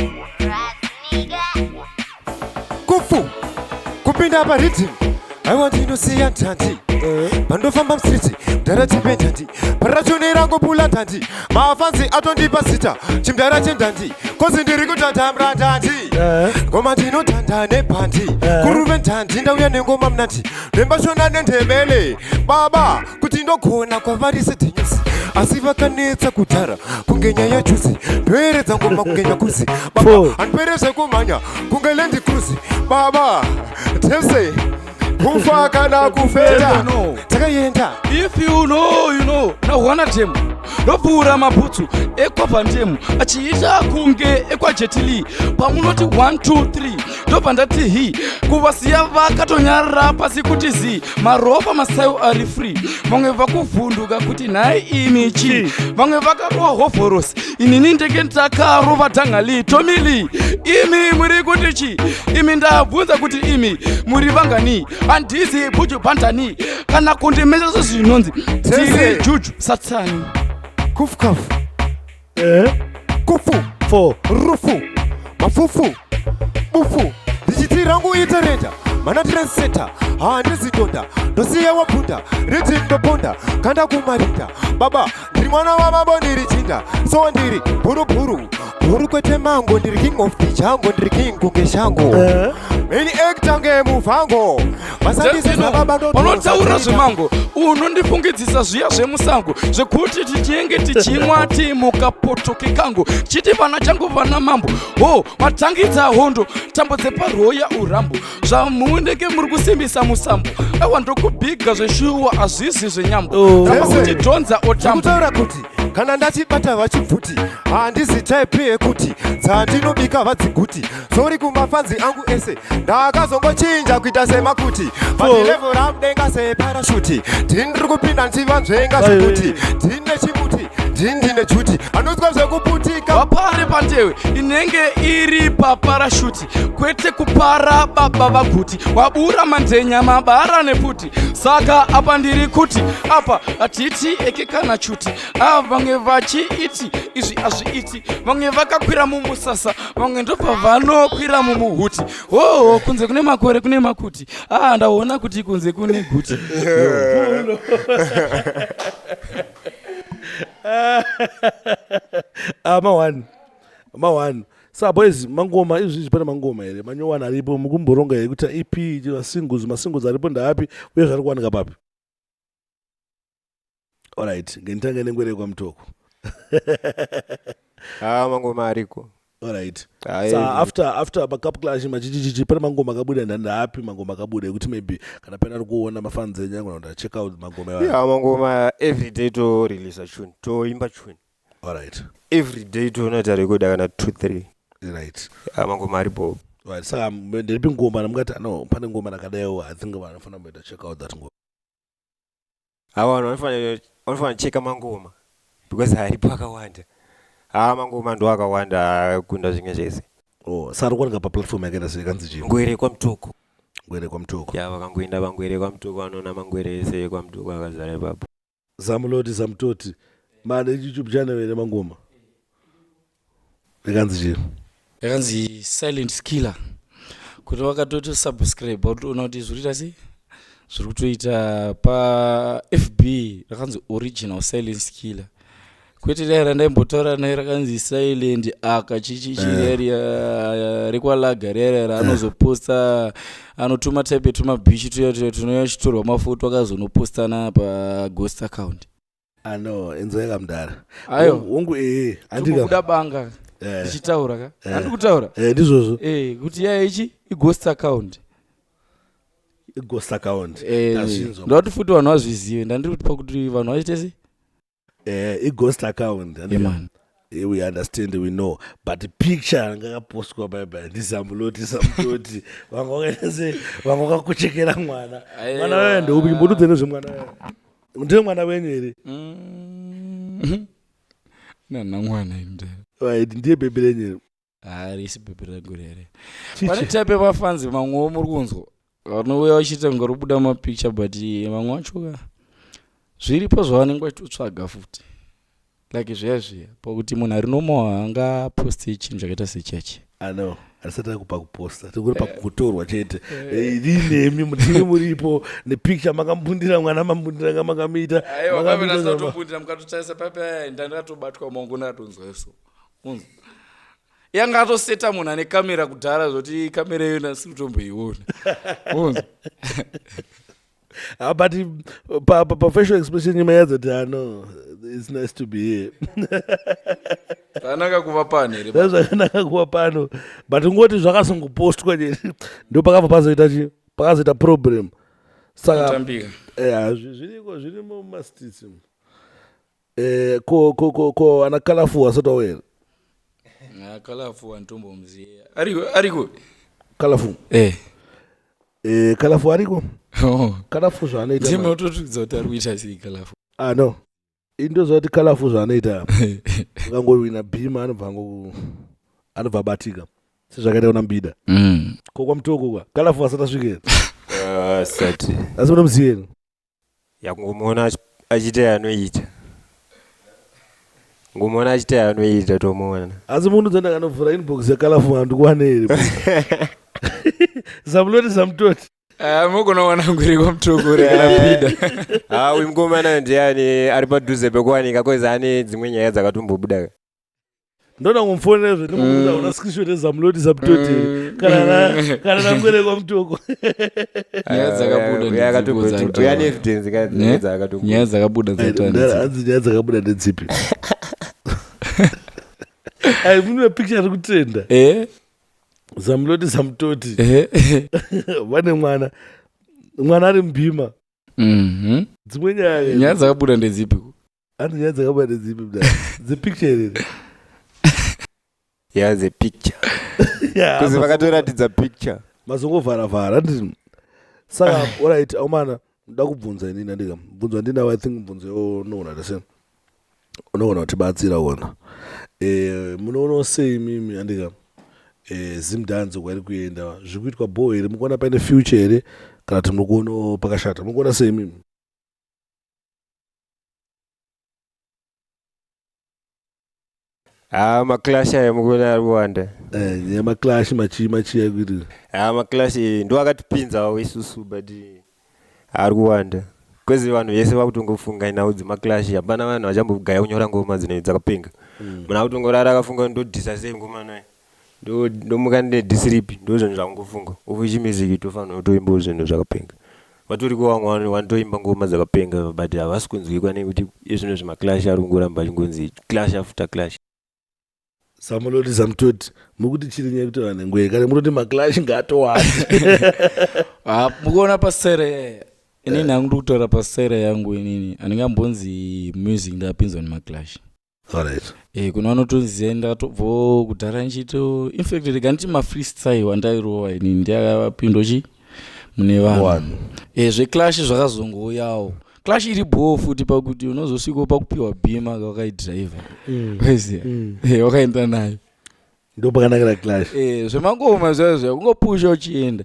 kufu kupinda pa rhythm I want to see Tanti pandofamba mstriti mdara chipendandi parachonera ngopula ndandi mafanzi atondipa sita chimdara chendandi kozi ndiri kutandamra ndandi ngoma ndinotanda nepandi kurume ndandi ndauya nengoma mnandi nembashona nendemele baba kuti ndogona kwavarise tenyusi asi vakanetsa kudhara kunge nyaya juzi ndoeredza ngoma kunge nyakuzi baba handipere zvekumhanya kunge lendi cruzi baba tese kufa kana kufeta takaenda if you know nawana temu ndopfuura mabhutsu ekwapandemu achiita kunge ekwajetili pamunoti 1 2 3 ndobva ndati hi kuvasiya vakatonyarara pasi kuti zi maropa masayo ari free vamwe vakuvhunduka kuti nhai imichi vamwe vakarova hovhorosi inini ndenge ndakarova dhangali tomili imi muri kuti chi imi ndabvunza kuti imi muri vangani handizi buju bhandani kana kundimesesa zvinonzi tiri juju satsani kufukafu kufu rufu mafufu bufu ndichiti rangu iterenda mana transeta handizidonda ndosiya wapunda riti ndoponda kanda kumarinda baba ndiri mwana wamambo ndiri chinda so ndiri bhurubhuru bhuru kwete mango ndiri king of the jango ndiri king kunge shango meni ektange muvango vanotaura zvemango unondifungidzisa zviya zvemusango zvekuti tichinge tichimwa timukapotoke kango chiti vana changu vana mambo matangidza hondo tambo dzeparoya urambo zvamunenge muri kusimbisa musambo aiwa ndokubhiga zveshuwa hazvisi zvenyambo rapakutidhonza otambokutaura kuti kana ndachibata vachibvuti handisi taipi yekuti dzandinobika vadziguti zori kumafanzi angu ese ndakazongochinja kuita semakuti patilevo ramudenga separashuti ndiri kupinda ndichivanzvenga zvekuti ndine chimuti ndine juti anonzwa zvekuputika vapare pandewe inenge iri paparashuti kwete kupara baba vaguti wabura manzenya mabara neputi saka apa ndiri kuti apa hatiti eke kana chuti vamwe vachiiti izvi hazviiti vamwe vakakwira mumusasa vamwe ndobva vanokwira mumuhuti kunze kune makore kune makuti ndaona kuti kunze kune guti mawani sa boys mangoma izvi pane mangoma here manyowana aripo mukumboronga here kuti EP masingles aripo ndaapi uye zviri kuwanika papi alright ngentange nengwere kwamutoko mangoma ariko alright after backup clash machichichichi pane mangoma akabuda ndaapi mangoma akabuda ekuti maybe kana pena ari kuona mafans enyu kana check out mangoma mangoma everyday to release a tune to imba tune alright everyday to noita record kana 2-3 right mangoma aripo right saka ndiripi ngoma namungati no pane ngoma nakadayo I think vanofana kuita check out that ngoma vanofana cheka mangoma because haripo akawanda mangoma ndo akawanda kunda zvimwe zvese sari kuwanika paplatform yakaita sekanzi chii ngwere kwamutoko vakangoenda vangwere kwamutoko vanoona mangwere ese kwamutoko akazara ipapo zamutoti mane YouTube channel ere mangoma yakanzi chii yakanzi Silent Skiller kuti wakatoti subscribe utoona kuti zvirita sei zviri kutoita pa FB rakanzi Original Silent Skiller kwete dai ndaimbotaura naye rakanzi Silent akachichichiri rekwalaga rera anozoposta anotuma type tumabhichi tunoyachitorwa mafoto akazonopostana pa ghost account enzo yakamudara ayo hongu andikuda banga ndichitaura ka andikutaura ndizvozvo kuti ichi ighost account ndoti futi vanhu vazvizive ndandiri kuti pakuti vanhu vachitese ighost account we understand, we know, but the picture ngakapostwa bye ndizamuloti samutoti vanga kuchekera mwana wewe ndo ubi mbududze nezve mwana wewe ndiye mwana wenyu here nana mwana inde ndiye bebe lenyu risi bebe rangu here pane type vafanzi vamwe muri kunzwa vanouya vachiita kunge rubuda mapicture but vamwe vacho zviripo zvavanenge vachitotsvaga futi like zviya pakuti munhu ari nomo haangaposti chinhu chakaita sechechi harisati akupa kuposta tikuri pakutorwa chete rinemi mutinge muripo nepicture makambundira mwana mambundira makamuita mukatotarisa papa ndandikatobatwa maongo ndatonzwa iso unzwa yanga atoseta munhu ane kamera kudhara zvoti kamera iyo nasiri kutomboiona unzwa but pa facial expression nyuma yadzo ti it's nice to be here. Zvakanaka kuva pano here. Zvakanaka kuva pano. But ngoti zvakasongopostwa chete. Ndo pakabva pazoita problem. Saka zvirimo mastits. Ko ana Colorful asati awera. Colorful antombomuziya. Ariko. Colorful. Colorful ariko? Colorful zvanoita. Ndimototudza kuti ari kuita sei Colorful. No. Into zvati Colorful zvanoita. Ukangowina bhima anobva batika. Sezvakaita kuna Mbida. Ko kwamutoko kwa. Colorful asati asvikira. Asati. Asi munomuziya. Yakungomuona achita anoita. Ngomona achita anoita tomuona. Asi munhu dzandakanobvura inbox yaColorful andikuwane here. Zamuloti zamutoti. Mugona wana nguri kwamutoko kana Mbida. Uyu mukomana ndiani ari padhuze pekuwanika kozi ane dzimwe nyaya dzakatombobuda. Ndona ngomfonera zve ndinomuudza una screenshot ezamuloti zamutoti kana nangwere kwamutoko. Nyaya dzakabuda yakatobuda. Uyane evidence dzakatombobuda. Nyaya dzakabuda dzatani. Anzi nyaya dzakabuda ndedzipi? Ai mune picture iri kutrenda. Zamuloti zamutoti. Vane mwana ari mbima. Dzimwe nyaya dzakabuda ndedzipi? Ani nyaya dzakabuda ndedzipi mda? The picture iri. Yeah, the picture. Kuzi vakatoratidza picture. Mazongovharavhara nditi. Saka alright aumana nda kubvunza inini andika. Bvunzwa ndinawo I think bvunzo yonoona tese. Unoona kuti batsira wona. Munoona sei mimi andika. Zimdanzo kwari kuenda zvikuitwa boy here mukuona paine future here kana kuti mukuona pakashata mukuona sei mimi? Maclash aya mukuona ari kuwanda. Maclash machiya kuti. Maclash ndo akatipinzawo isusu but ari kuwanda. Kwezi vanhu vese vakutongofunga nawo dzimaclash hapana vanhu vachambogaya kunyora ngoma dzine dzakapenga. Muna kutongorara akafunga ndodhisa sei ngoma nayo. Ndo mukande disripi ndo zvinhu zvakungofunga. Uchi music tofanira kutoimba zvinhu zvakapenga. Vatori kuwamwe vanotoimba ngoma dzakapenga but havasi kunzwikwa nekuti izvinhu zvimaclash ari kungoramba achingonzi clash after clash. Zamuloti zamutoti mukuti chiri nyaya kuti vanhu ngwe kana munoti maclash ngaatowanda. Mukuona pasere inini hangu kutora pasere yangu inini andingambonzi music ndapinzwa nemaclash. Alright. Kuna vanotonziva ndakatobvo kudhara nchito in fact ndikanditi mafreestyle wandairowa inini ndakapindwa mune vanhu. Zveclash zvakazongouyawo. Clash iri bho futi pakuti unozosvikawo pakupiwa bhima wakaidhiraivha. Wakaenda nayo. Ndo pakanakira Clash. Zvemangoma zvazvo kungopusha uchienda.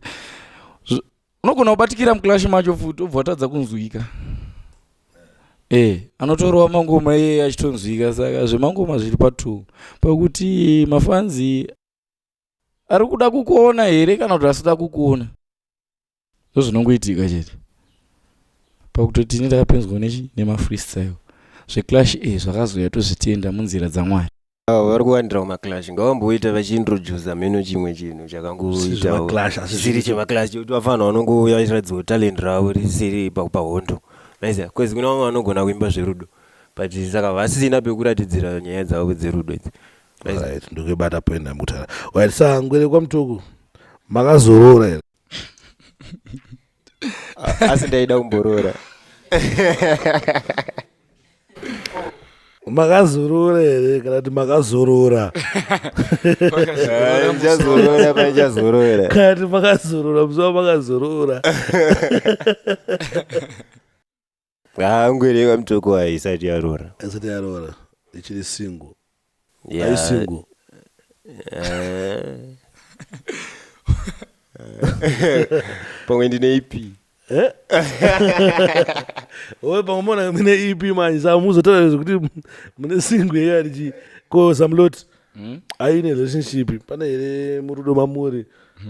Unogona kubatikira muclash macho futi ubva watadza kunzwika. Anotorawo mangoma iye achitonzwika saka zvemangoma zviri patu pakuti mafanzi ari kuda kukuona here kana kuti asida kukuona. Ndozvinongoitika chete. Pakutoti ini ndakapinzwa nemafreestyle. Zveclash zvakazoya tozvitenda munzira dzaMwari. Vari kuwandira kumaclash ngavamboita vachiintroduce meno chimwe chinhu chakangoita siri chemaclash kuti vafanira vanongouya vachiratidza talent ravo risiri pahondo. Nice. Kwezi kuna vamwe vanogona kuimba zverudo but saka vasina pekuratidzira nyaya dzavo dzerudo idzi. Right, ndokubata point namutara. Waisa ngwere kwamutoko. Makazorora here. Asi ndaida kumborora. Makazorora here kana kuti makazorora. Njazorora panjazorora. Kana kuti makazorora muziva makazorora. Ngwere kwamutoko haisati yarora. Haisati yarora. Ichiri single. Are you single? Pamwe ndine ipi. Owe pamona mune EP manje samuzotaura kuti mune single yari ko Zamuloti. Aine relationship pana here murudo mamuri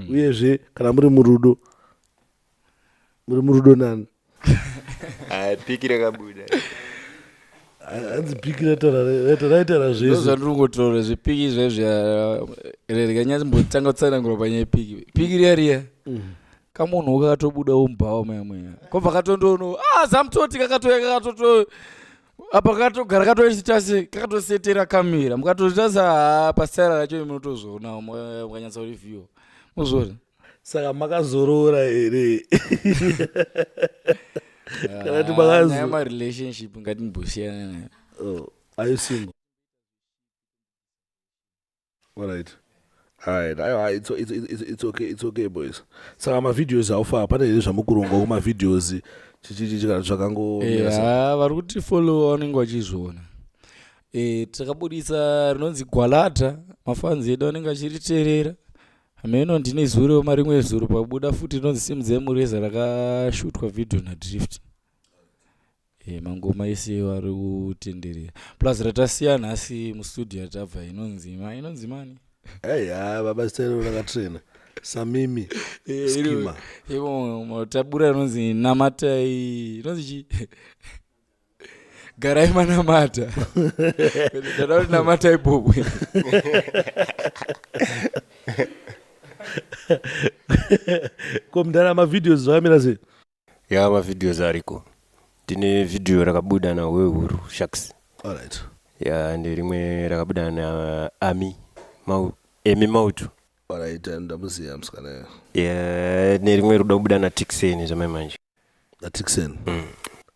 uyezve kana muri murudo nani? Pikira kabuda. Anzi pikira raitara zvese. Zvandingotaura zvipiki zvezvya rekanyatsi mbotanga kutsanangura panyaya piki. Piki riya. Kamunhu kakatobuda umbawo mamwe. Kobva katondono Zamutoti kakatoya kakatoto apa katogara kakatosetera kamera mukatotasa pasara racho munotozona mukanyatsa review muzori saka makazorora here kana ti makazo marelationship ngatimbosiyana nayo. Are you single? Alright. It's okay boys. Saka mavideos aufaa pane here zvamukuronga kumavideos chichikana zvakango vari kuti follow vanenge vachizviona. Takabudisa rinonzi gwalata mafanzi edu anenge achiriteerera. Hameno ndine zuro marimwe zuro pabuda futi rinonzi simudze mureza rakashutwa video naDrift. Mangoma ese vari kutenderera. Plus ratasiyana asi mustudio yatabva inonzi mani. Baba stero rakatrena. Samimi. Skima. Tabura inonzi namatai. Inonzi chi? Garai manamata. Dadauri namatai bobo. Komdana mavideos zvamira sei? Ya mavideos ariko. Tine video rakabuda na Wehuru Sharks. Alright. Ya ndirimwe rakabuda na Emi Mautu. Alright, ndamuziya msikana. Ya ndirimwe rudabuda na Tixen zvamanje. Na Tixen.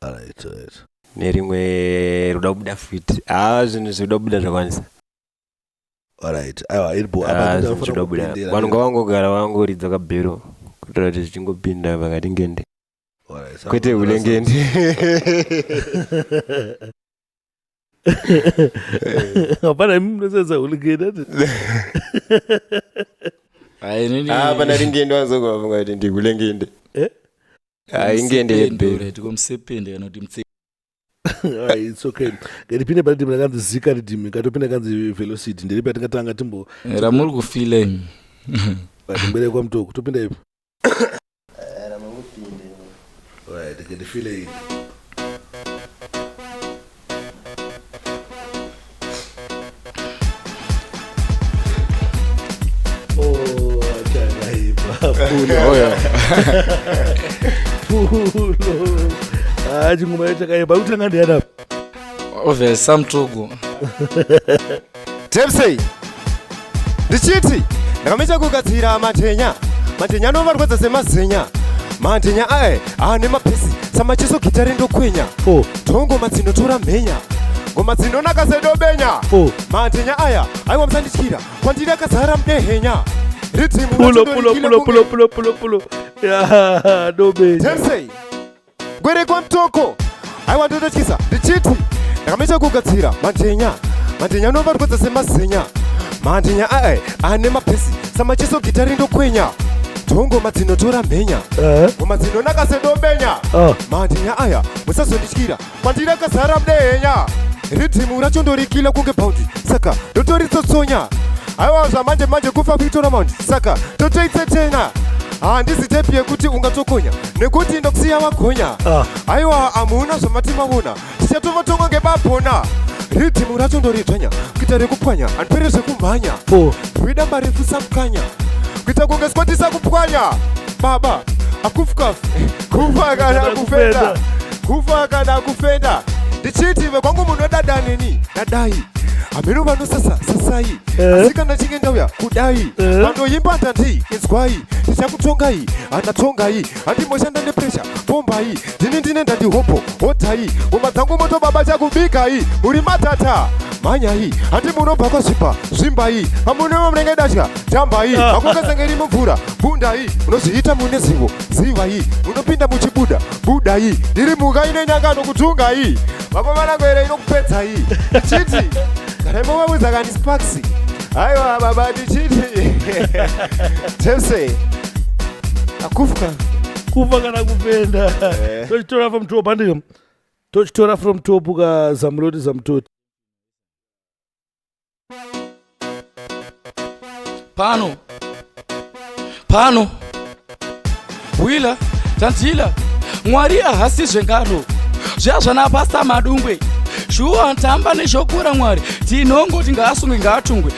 Alright. Ndirimwe rudabuda futi. Zvinhu zvidabuda zvakwanisa. Alright. Aiwa iripo apa ndabuda. Vanhu ngavangogara vangoridza kabhero kutira kuti zvichingopinda pakati ngende. Kwete ulengende. Hapana mnosenza ulengende. Pana ringende wanzogwa vanga kuti ndikulengende. Ingende yebhero tikomsepende kana kuti mtse. It's okay. Ndiripinde pali dimira kanzi zika ridimi katopinda kanzi velocity ndiripi atingatanga timbo. Ramuri kufila imi. Ndimbere kwa mtoko topinda ipo. Right, I get the feeling. Pulo. Chingoma chakaipa utanga ndiana. Ove samtogo. Tepsei. Ndichiti ndakamecha kugadzira matenya anovarwadza semazenya. Mantenya ane mapesi samachiso gitari ndokwenya. Tongoma dzinotora mhenya ngoma dzinonaka sedobenya. Mantenya aya aiwa musandityira kwandiri akazara mudehenya. Pulo. Ya dobenya. Tepsei. Gwere kwa mtoko. Aiwa ndototyisa ndichiti ndakamecha kugadzira mantenya anovarwadza semazenya. Mantenya ane mapesi samachiso gitari ndokwenya. Tongoma dzinotora mhenya ngoma dzinonaka sedobenya. Mantenya aya musazondityira kwandiri akazara mudehenya. Ridhimu racho ndorikila kunge bhaundi saka ndotoritsotsonya. Aiwa zvamanje kufa kuitora maundi saka totoitsetena. Handisi tepi yekuti ungatokonya nekuti ndokusiya wagonya. Aiwa hamuna zvamatimavona tichatovatonga ngebabhona. Ridhimu racho ndoridzvanya kuita rekupwanya handipere zvekumhanya. Rwidamba refu samukanya kuita kunge sikwatisa kupwanya. Baba akufukafu kufa kana kufenda. Ndichiti vekwangu munodada neni dadai ameno vanosasa sasai asi kana chinge ndauya kudai vandoimba ndandi inzwai ndichakutongai anatongai handimoshanda nepresha bombai ndine ndandihopo hotai ngoma dzangu moto baba chakubikai uri matata manyai handi munobva kwazvipa zvimbai pamunewo munenge datya tambai makungazengeri mumvura bundai munozviita mune zivo zivai munopinda muchibuda budai ndiri mhuka ine nyanga nokutungai vakovanangwere inokupedzai chiti Removabuza kani Sparksy. Aiwa baba ndichiti. Tepsei. Kufa kana kupenda. Tochitora from top andika. Tochitora from top ka zamloti zamtoti. Pano. Wila, tantila. Mwari hasi zvengano. Zvazvana pasta madungwe. Shuwa ntamba neshokura Mwari tinongoti ngaasungwe ngaatungwe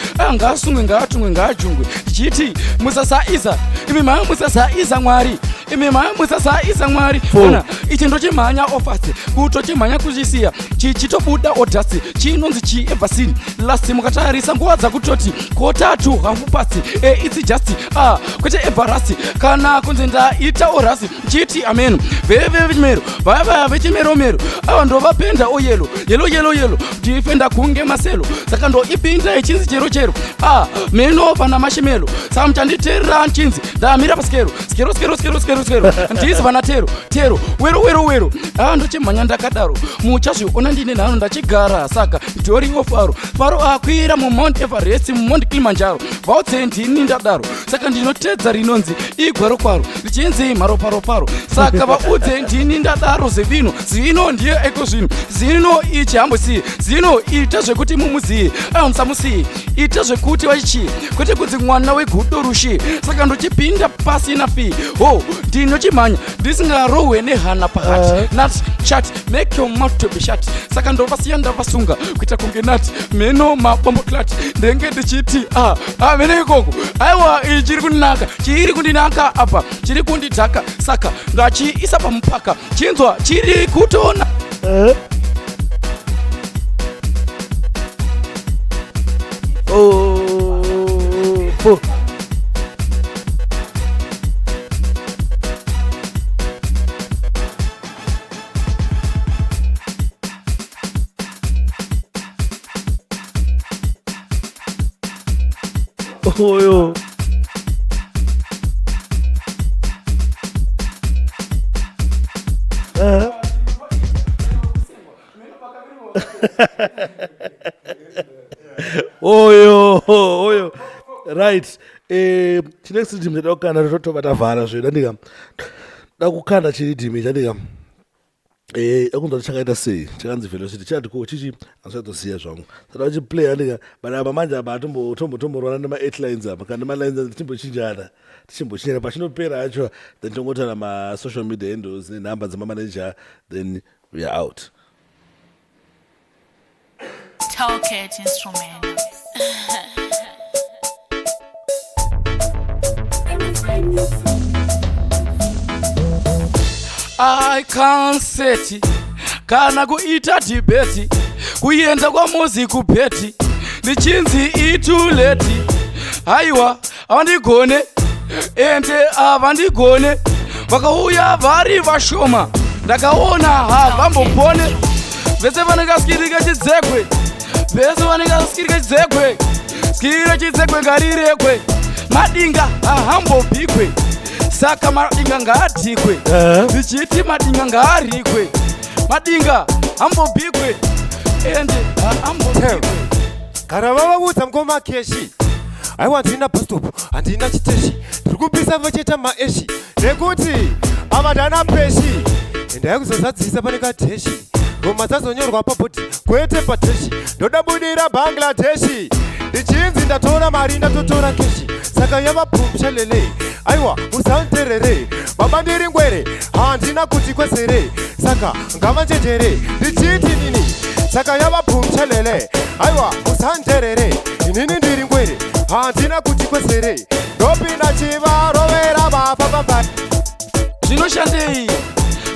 ngaajungwe tichiti musasaiza imi mama musasaiza Mwari imi maya musasaisa mwari ona ichi ndochimhanya ofasi kutochimhanya kuchisiya chichitobuda odhasi chinonzi chievhasini lasti mukatarisa nguva dzakutoti kotatu hafu pasi it's just kwete everasi kana kunzi ndaita orasi chiti amen vevechimero vaya vechimeromero ava ndovapenda oyelo yelo ndifenda kunge maselo saka ndoipinda ichinzi chero meno pana mashimelo saka muchanditerera nchinzi ndamira paskero skero ndizi pana tero wero ndochimhanya ndakadaro muchazviona ndine nhano ndachigara saka nditoriwo faro akwira mumount everest mumount kilimanjaro vautse ndini ndadaro saka ndinotedza rinonzi igwaro kwaro richinzi maroparoparo saka vaudze ndini ndadaro zivino ndiye eko zino ichi hambosiye zino ita zvekuti mumuziye musamusiye ita zvekuti vachichiye kwete kunzi mwana wegudo rushiye saka ndochipinda pasina fee ndinochimhanya ndisingarohwe nehana pakati nati chat make your mouth to be shut saka ndovasiya ndavasunga kuita kunge nati meno mabomboklati ndenge ndichiti mene ikoko aiwa chiri kundinaka apa chiri kundidhaka saka ndachiisa pamupaka chinzwa chiri kutona Oyo. Oyo. Right. Chinext team ndokana totobata vhara zvedandika. Dakukanda chiri team chandika. Akunza chakaita sei chakanzi velocity chati ko chichi anzatoziya zvangu saka chiplay andika bana manje aba tomborwana nema 8 lines apa kana ma lines timbochinjana tichimbochinjana pachinopera acho then tongotana ma social media handles ne number dzama manager then we are out. Talkate instrument. I can't set kana kuita debate kuenda kwa mozi kubeti ndichinzi ituleti aiwa avandigone ende avandigone vakauya vari vashoma ndakaona havambopone vese vanengaskirika chidzekwe skira chidzekwe ngarirekwe madinga ahambobhikwe saka madinga ngaadhikwe ndichiti madinga ngaarikwe madinga ambobhikwe ende ambobhikwe kana vavaudza mukoma keshi aiwa handina bustop handina chiteshi ndiri kupisa vachiita maeshi nekuti avadana peshi endai kuzozadzisa pane kadheshi ngoma dzazonyorwa pabhodhi kwete pateshi ndoda budira bangladeshi ndichinzi ndatora mari ndatotora keshi saka yava pumshelele aiwa musanterere baba ndiri ngwere handina kuti kwesere saka ngavanjenjere ndichiti nini saka yava pumshelele aiwa musanterere inini ndiri ngwere handina kuti kwesere ndopinda chivarovera vapapapa zvinoshandei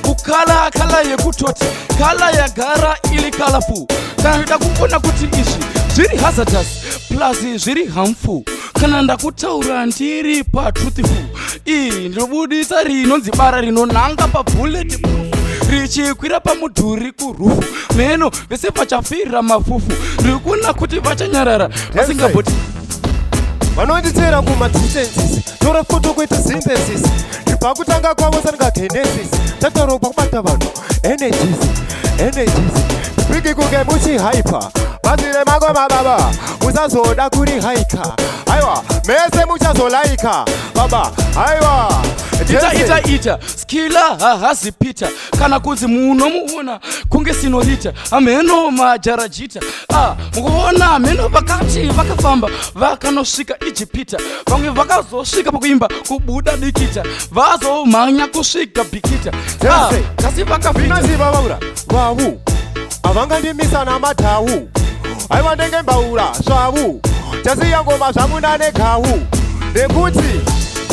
kukala yekutoti kala yagara ili kalafu kana ndoda kuona kuti izvi zviri hazardous plus zviri harmful kana ndakutaura ndiri patruthful iyi ndinobudisa rinonzi bara rinonanga pabullet proof richikwira pamudhuri kurufu meno vese vachafirira mafufu ndiri kuona kuti vachanyarara vasingabhoti vanonditsera kumadistances tora foto kuita synthesis ndipakutanga kwavo sandingagenesis tatarokwa kubata vanhu energies ndipiki kunge muchihaipa mazire mangoma baba musazoda kuri haika aiwa mese muchazolaika baba aiwa ita skila hazipita kana kunzi munomuona kunge sinorita ameno majarajita mukuona meno vakati vakafamba vakanosvika ijipita vamwe vakazosvika pakuimba kubuda dikita vazomhanya kusvika bhikita kasi vakavinoziva vaura vavu avangandimisa namadhawu aiwa ndenge mbaura zvavu chasiya ngoma zvamuna negawu nekuti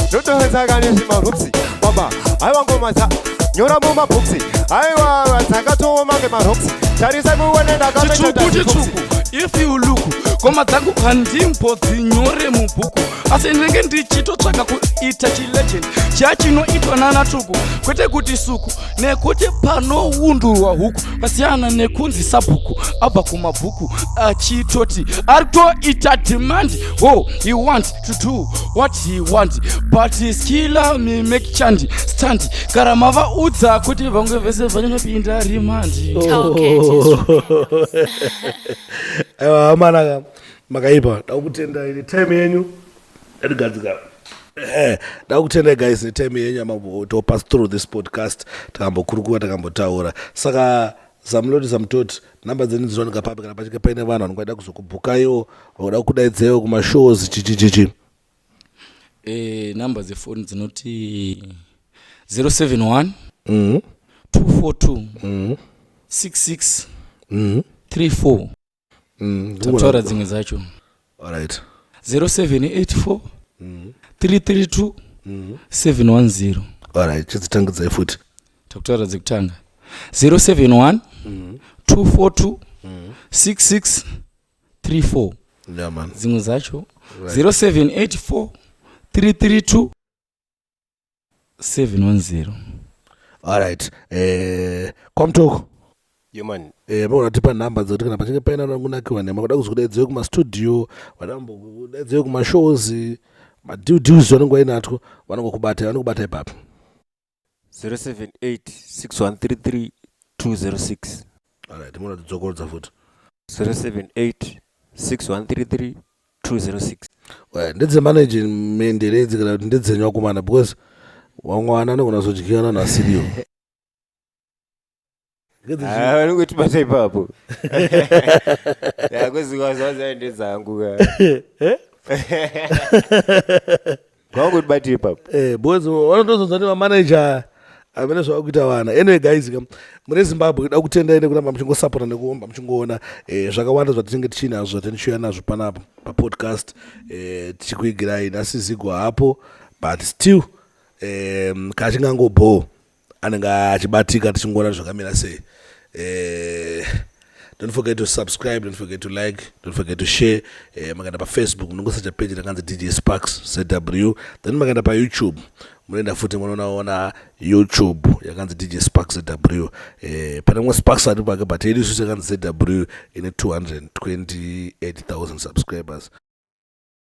ndotoenzaka nezvimarupsi baba aiwa ngoma za nyora mumabhoksi aiwa dzakatooma ngemaroksi tarisai muone chitsvuku chitsvuku if you look ngoma dzangu handimbo dzinyore mubhuku asi ndinenge ndichitotsvaka kuita chilegend chachinoitwa nanatsvuku kwete kuti suku nekuti panoundurwa huku pasiyana nekunzi sabhuku abva kumabhuku achitoti ari kutoita demand he want to do what he want but skilla me make chandi stand kana mavaudza kuti vamwe vese vanonopinda rimandi aiwa amana makaipa dakutenda ile time yenyu yatigadzika dakutenda guys ne time yenyu amabo to pass through this podcast takambokurukura takambotaura saka zamlodi zamtoti namba dzeni dzinowanika papi kana pachike paine vanhu vanongada kuzokubhukaiwo vanoda kudaidzewo kumashows chichichichi namba dzefoni dzinoti 071 242 66 34 tatora dzimwe dzacho alright 0784 332 710 alright chidzitangidzai futi takutaura dzekutanga 071 242 66 34 yeah man dzimwe dzacho 0784 332 710 alright kwamtoko human unatipa namba dzekuti kana pachinge paina kunakiwa nema kuda kuzokudaidziwe kumastudio vanambokudaidziwe kumashows madues vanenge vainatwo vanongokubata ipapo 078 6133 206 alright muna tidzokorodza futi 078 6133 206 ndedzemanagement redzi kana kuti ndedzenywa kumana because wamwana anogona kuzodyikana nasiriyo vanongotibata ipapo yakozikwazazaende dzangu vangotibata ipapo because vanotozonza ndi mamanager amene zvavakuita vana anyway guys mune zimbabwe kuda kutendaine kuramba muchingosapota nekuomba muchingoona zvakawanda zvatinenge tichinazvo tanichiuya nazvo panapo papodcast tichikuigirai nasizigwa hapo but still kachingangobo anenge achibatika tichingoona zvakamira sei don't forget to subscribe, don't forget to like, don't forget to share. Maganda pa Facebook munongosearcha page rakanzi DJ Sparks ZW, then maganda pa YouTube munoenda futi munoona YouTube yakanzi DJ Sparks ZW. Pane mwe Sparks ari pake but yedu yakanzi ZW ine 228,000 subscribers.